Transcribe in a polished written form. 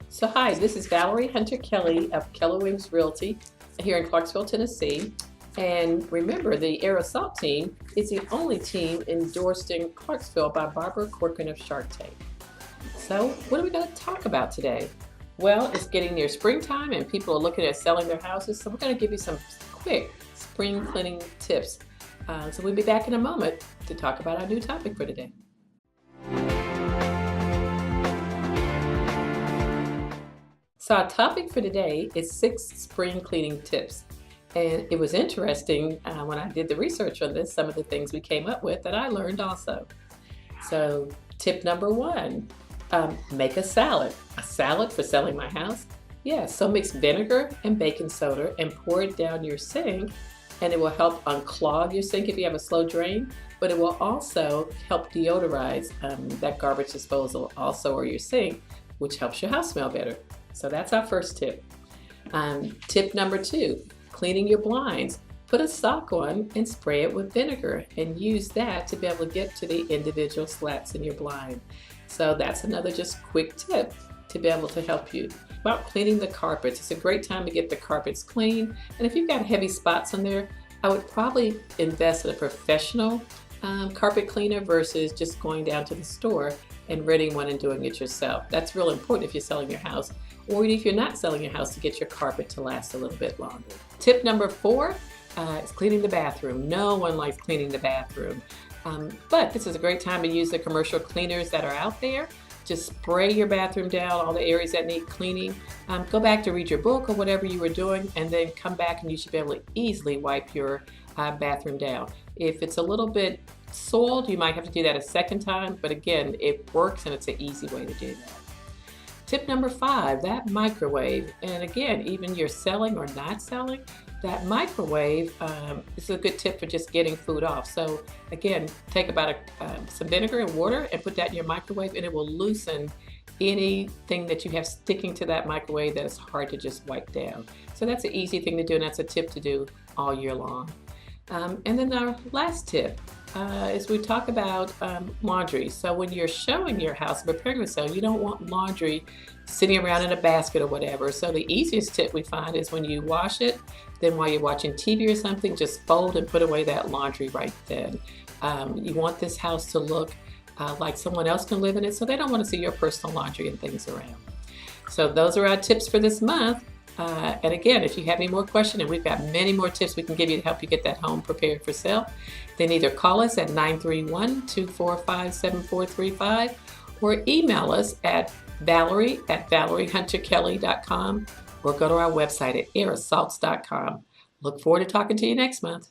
So hi, this is Valerie Hunter Kelly of Keller Williams Realty here in Clarksville, Tennessee. And remember, the aerosol team is the only team endorsed in Clarksville by Barbara Corcoran of Shark Tank. So what are we going to talk about today? Well, it's getting near springtime and people are looking at selling their houses. So we're going to give you some quick spring cleaning tips. So we'll be back in a moment to talk about our new topic for today. So our topic for today is 6 spring cleaning tips. And it was interesting when I did the research on this, some of the things we came up with that I learned also. So tip number 1, make a salad. A salad for selling my house? Yes, so mix vinegar and baking soda and pour it down your sink, and it will help unclog your sink if you have a slow drain, but it will also help deodorize that garbage disposal also, or your sink, which helps your house smell better. So that's our first tip. Tip number 2, cleaning your blinds. Put a sock on and spray it with vinegar and use that to be able to get to the individual slats in your blind. So that's another just quick tip to be able to help you. About cleaning the carpets. It's a great time to get the carpets clean. And if you've got heavy spots on there, I would probably invest in a professional carpet cleaner versus just going down to the store and renting one and doing it yourself. That's real important if you're selling your house, or if you're not selling your house, to get your carpet to last a little bit longer. Tip number 4 is cleaning the bathroom. No one likes cleaning the bathroom, but this is a great time to use the commercial cleaners that are out there. Just spray your bathroom down, all the areas that need cleaning. Go back to read your book or whatever you were doing, and then come back and you should be able to easily wipe your bathroom down. If it's a little bit soiled, you might have to do that a second time, but again, it works and it's an easy way to do that. Tip number 5, that microwave. And again, even you're selling or not selling, that microwave is a good tip for just getting food off. So again, take about some vinegar and water and put that in your microwave, and it will loosen anything that you have sticking to that microwave that is hard to just wipe down. So that's an easy thing to do, and that's a tip to do all year long. And then our last tip is we talk about laundry. So when you're showing your house, preparing to sell, you don't want laundry sitting around in a basket or whatever. So the easiest tip we find is when you wash it, then while you're watching TV or something, just fold and put away that laundry right then. You want this house to look like someone else can live in it, so they don't want to see your personal laundry and things around. So those are our tips for this month. And again, if you have any more questions, and we've got many more tips we can give you to help you get that home prepared for sale, then either call us at 931-245-7435 or email us at valerie@valeriehunterkelly.com or go to our website at aerosalts.com. Look forward to talking to you next month.